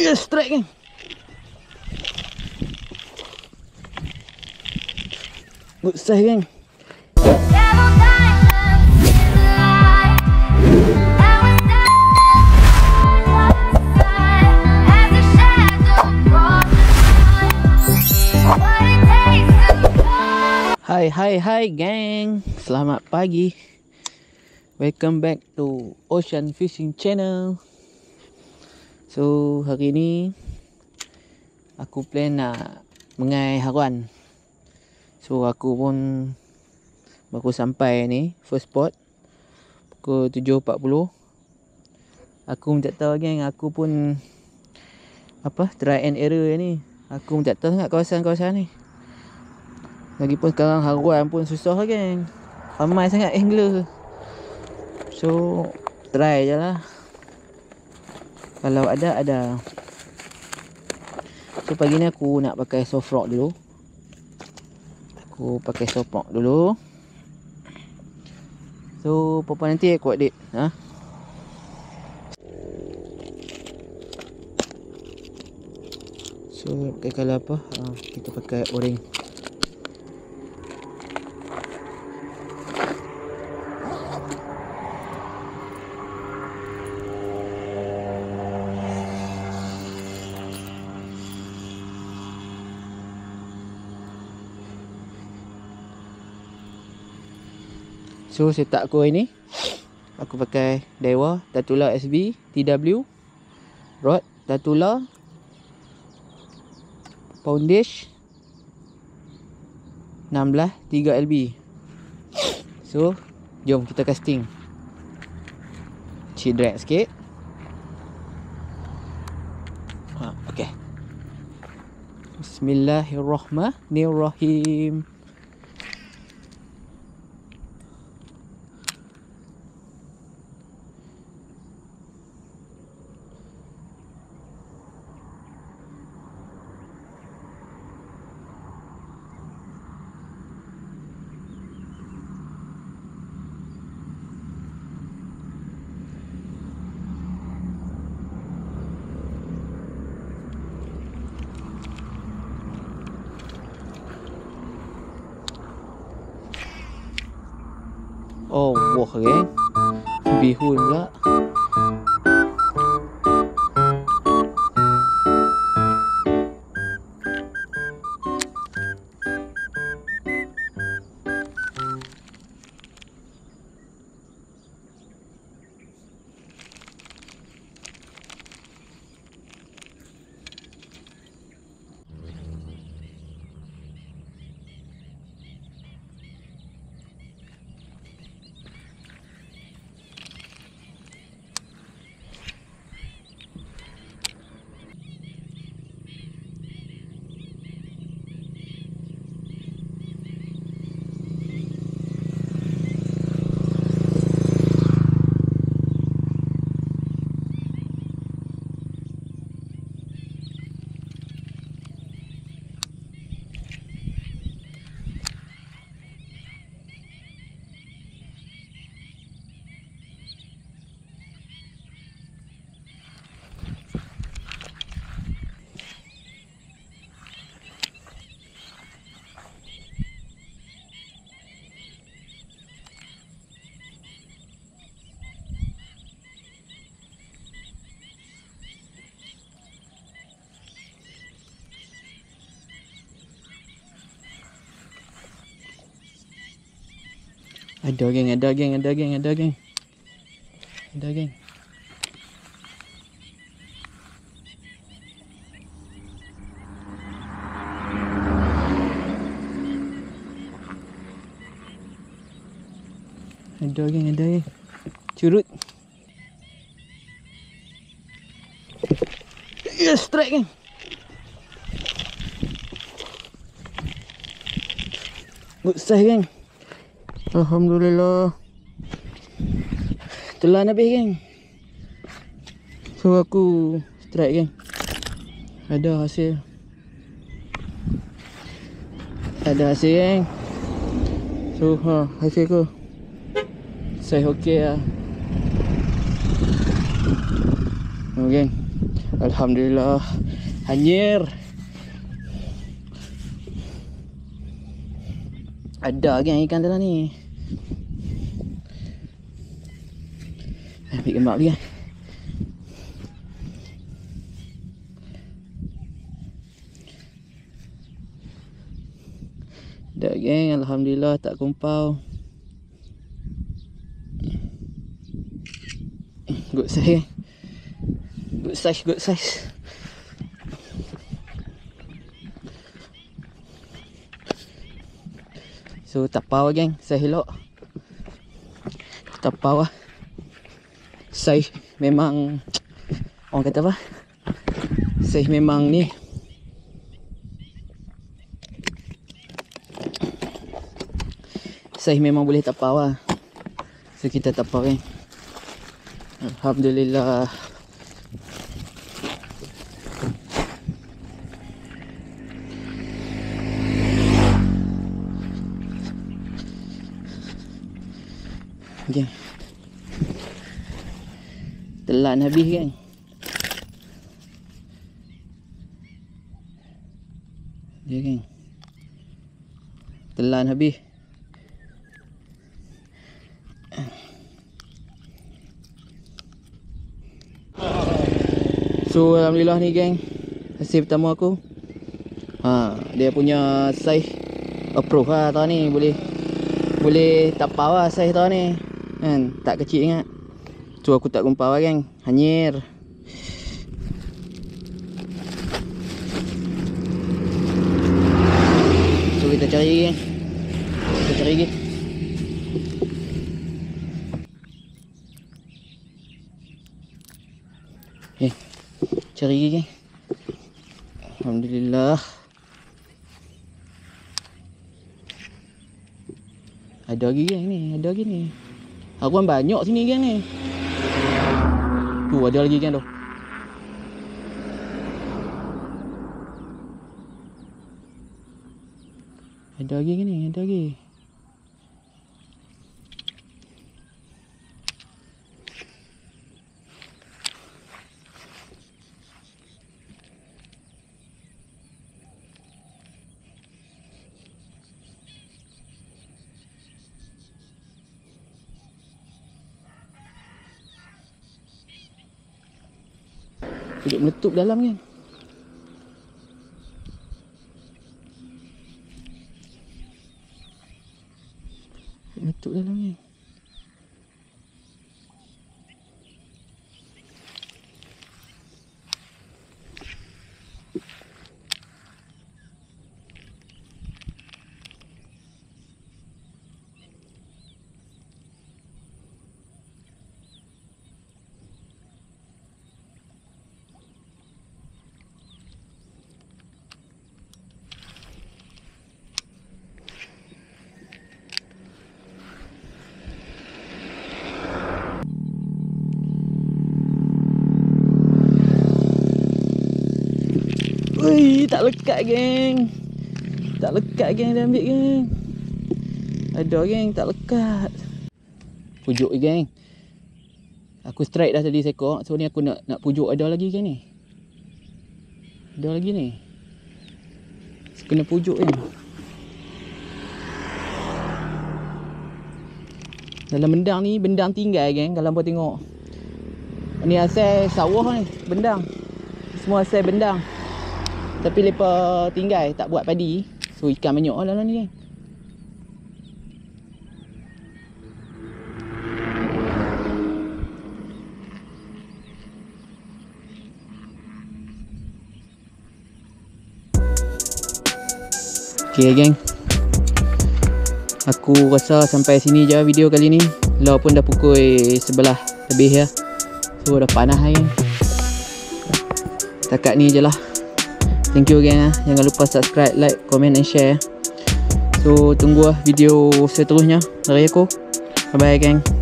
Yes, strike kan. Good size kan. Hai gang. Selamat pagi. Welcome back to Ocean Fishing Channel. So hari ni aku plan nak mengai haruan. So aku pun baru sampai ni first spot pukul 7.40. Aku pun tak tahu geng, aku pun try and error ni. Aku pun tak tahu sangat kawasan-kawasan ni. Lagipun sekarang haruan pun susah geng. Ramai sangat angler. So try je lah. Kalau ada. So pagi ni aku nak pakai soft rock dulu. Aku pakai soft rock dulu. So apa nanti aku update ha? So pakai color apa? Kita pakai orange. So setup aku ini, aku pakai Daiwa Tatula SB TW, rod Tatula, poundage 16 3LB. So jom kita casting. Cik drag sikit. Okay. Bismillahirrahmanirrahim. Oh, wah geng. Bihun pula. Ada geng. Ada geng. Ada geng. Curut. Yes, strike geng. Good size geng. Alhamdulillah. Telan habis geng. So aku strike geng. Ada hasil geng. So hasil aku saya okey lah. Oh geng, Alhamdulillah. Hanyir. Ada kan ikan dalam ni. Ambil gambar lagi kan. Dah geng, alhamdulillah tak kumpau. Good size. Good size, good size. So tapau geng, size elok. Tapau lah. Size memang orang kata apa? Size memang ni. Size memang boleh tapau lah. So kita tapau kan. Alhamdulillah. Okay. Telan habis kan. Dia kan. Telan habis. So alhamdulillah ni geng, hasil pertama aku. Dia punya size approve lah tau ni, boleh tapau lah size tau ni kan, tak kecil ingat. So aku tak kumpau lah geng, hanyir. So kita cari geng, kita cari lagi. Cari lagi kan. Alhamdulillah. Ada lagi kan ni, ada lagi ni. Aku kan banyak sini kan ni. Tu ada lagi kan tu. Ada lagi kan ni, ada lagi. Duduk meletup dalam kan. Meletup dalam kan. Ui, tak lekat geng. Tak lekat geng, dia ambil geng. Ada geng, tak lekat. Pujuk geng. Aku strike dah tadi sekor. So ni aku nak pujuk, ada lagi geng ni. Ada lagi ni. Kena pujuk kan. Dalam bendang ni, bendang tinggal geng. Kalau hampa tengok. Ni asal sawah ni, bendang. Semua asal bendang. Tapi lepa tinggal, tak buat padi. So ikan banyak lah dalam ni kan. Okay geng, aku rasa sampai sini je video kali ni. Lau pun dah pukul 11 lebih ya. So dah panas kan. Takat ni je lah. Thank you geng. Jangan lupa subscribe, like, comment and share. So tunggu video seterusnya dari aku. Bye bye geng.